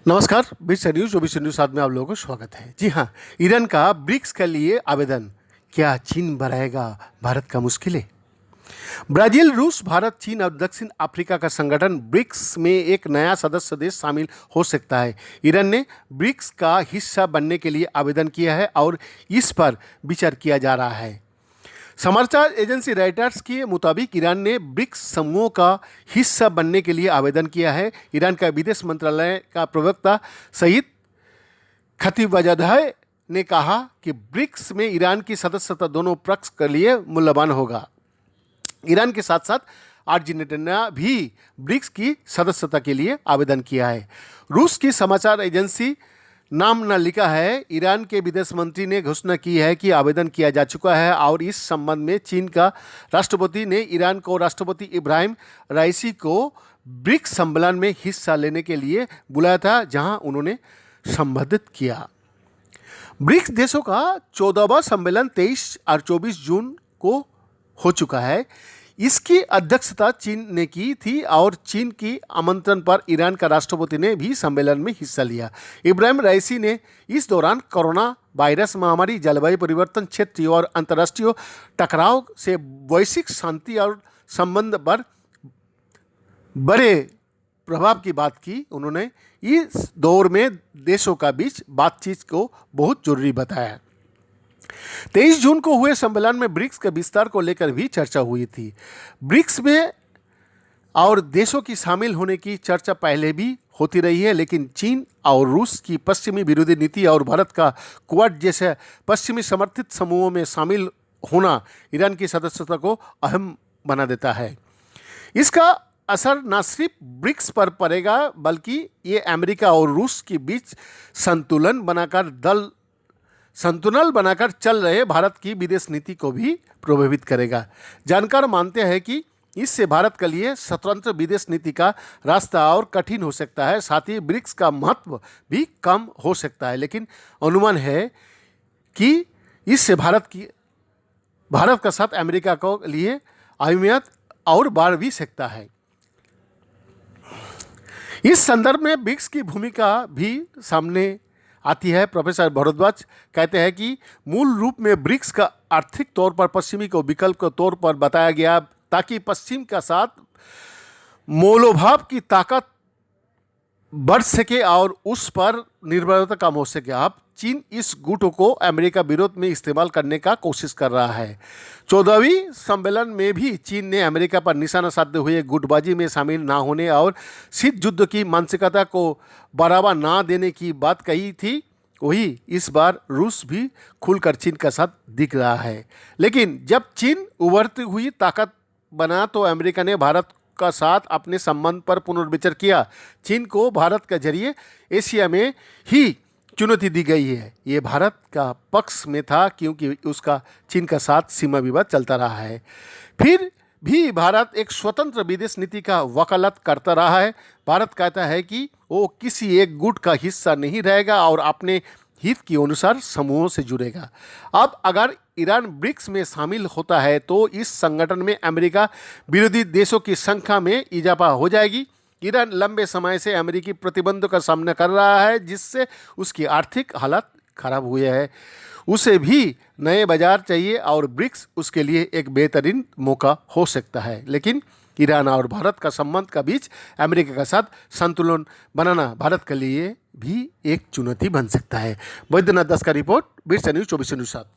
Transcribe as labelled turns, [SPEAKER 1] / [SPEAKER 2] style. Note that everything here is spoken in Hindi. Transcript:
[SPEAKER 1] नमस्कार, बीच न्यूज 24 में आप लोगों को स्वागत है। जी हाँ, ईरान का ब्रिक्स के लिए आवेदन, क्या चीन बढ़ाएगा भारत का मुश्किलें? ब्राजील, रूस, भारत, चीन और दक्षिण अफ्रीका का संगठन ब्रिक्स में एक नया सदस्य देश शामिल हो सकता है। ईरान ने ब्रिक्स का हिस्सा बनने के लिए आवेदन किया है और इस पर विचार किया जा रहा है। समाचार एजेंसी रॉयटर्स के मुताबिक ईरान ने ब्रिक्स समूह का हिस्सा बनने के लिए आवेदन किया है। ईरान का विदेश मंत्रालय का प्रवक्ता सईद खतीबजादह ने कहा कि ब्रिक्स में ईरान की सदस्यता दोनों पक्ष के लिए मूल्यवान होगा। ईरान के साथ साथ अर्जेंटीना भी ब्रिक्स की सदस्यता के लिए आवेदन किया है। रूस की समाचार एजेंसी नाम न लिखा है, ईरान के विदेश मंत्री ने घोषणा की है कि आवेदन किया जा चुका है और इस संबंध में चीन का राष्ट्रपति ने ईरान को राष्ट्रपति इब्राहिम राइसी को ब्रिक्स सम्मेलन में हिस्सा लेने के लिए बुलाया था, जहां उन्होंने संबोधित किया। ब्रिक्स देशों का 14वां सम्मेलन 23 और 24 जून को हो चुका है। इसकी अध्यक्षता चीन ने की थी और चीन की आमंत्रण पर ईरान का राष्ट्रपति ने भी सम्मेलन में हिस्सा लिया। इब्राहिम राइसी ने इस दौरान कोरोना वायरस महामारी, जलवायु परिवर्तन, क्षेत्रीय और अंतर्राष्ट्रीय टकराव से वैश्विक शांति और संबंध पर बड़े प्रभाव की बात की। उन्होंने इस दौर में देशों का बीच बातचीत को बहुत जरूरी बताया। 23 जून को हुए सम्मेलन में ब्रिक्स के विस्तार को लेकर भी चर्चा हुई थी। ब्रिक्स में और देशों की शामिल होने की चर्चा पहले भी होती रही है, लेकिन चीन और रूस की पश्चिमी विरोधी नीति और भारत का क्वाड जैसे पश्चिमी समर्थित समूहों में शामिल होना ईरान की सदस्यता को अहम बना देता है। इसका असर न सिर्फ ब्रिक्स पर पड़ेगा, बल्कि ये अमेरिका और रूस के बीच संतुलन बनाकर चल रहे भारत की विदेश नीति को भी प्रभावित करेगा। जानकार मानते हैं कि इससे भारत के लिए स्वतंत्र विदेश नीति का रास्ता और कठिन हो सकता है। साथ ही ब्रिक्स का महत्व भी कम हो सकता है, लेकिन अनुमान है कि इससे भारत का साथ अमेरिका को लिए अहमियत और बढ़ भी सकता है। इस संदर्भ में ब्रिक्स की भूमिका भी सामने आती है। प्रोफेसर भारद्वाज कहते हैं कि मूल रूप में ब्रिक्स का आर्थिक तौर पर पश्चिमी को विकल्प के तौर पर बताया गया, ताकि पश्चिम का साथ मूल्यभाव की ताकत बढ़ सके और उस पर निर्भरता कम हो सके। अब चीन इस गुटों को अमेरिका विरोध में इस्तेमाल करने का कोशिश कर रहा है। 14वीं सम्मेलन में भी चीन ने अमेरिका पर निशाना साधते हुए गुटबाजी में शामिल ना होने और शीत युद्ध की मानसिकता को बढ़ावा ना देने की बात कही थी। वही इस बार रूस भी खुलकर चीन का साथ दिख रहा है, लेकिन जब चीन उभरती हुई ताकत बना तो अमेरिका ने भारत का साथ अपने संबंध पर पुनर्विचार किया। चीन को भारत के जरिए एशिया में ही चुनौती दी गई है। ये भारत का पक्ष में था, क्योंकि उसका चीन का साथ सीमा विवाद चलता रहा है। फिर भी भारत एक स्वतंत्र विदेश नीति का वकालत करता रहा है। भारत कहता है कि वो किसी एक गुट का हिस्सा नहीं रहेगा और अपने हित के अनुसार समूहों से जुड़ेगा। अब अगर ईरान ब्रिक्स में शामिल होता है तो इस संगठन में अमेरिका विरोधी देशों की संख्या में इजाफा हो जाएगी। ईरान लंबे समय से अमेरिकी प्रतिबंधों का सामना कर रहा है, जिससे उसकी आर्थिक हालत खराब हुई है। उसे भी नए बाजार चाहिए और ब्रिक्स उसके लिए एक बेहतरीन मौका हो सकता है, लेकिन ईरान और भारत का संबंध का बीच अमेरिका के साथ संतुलन बनाना भारत के लिए भी एक चुनौती बन सकता है। वैद्यनाथ दास का रिपोर्ट, बीच न्यूज 24 न्यूज 7।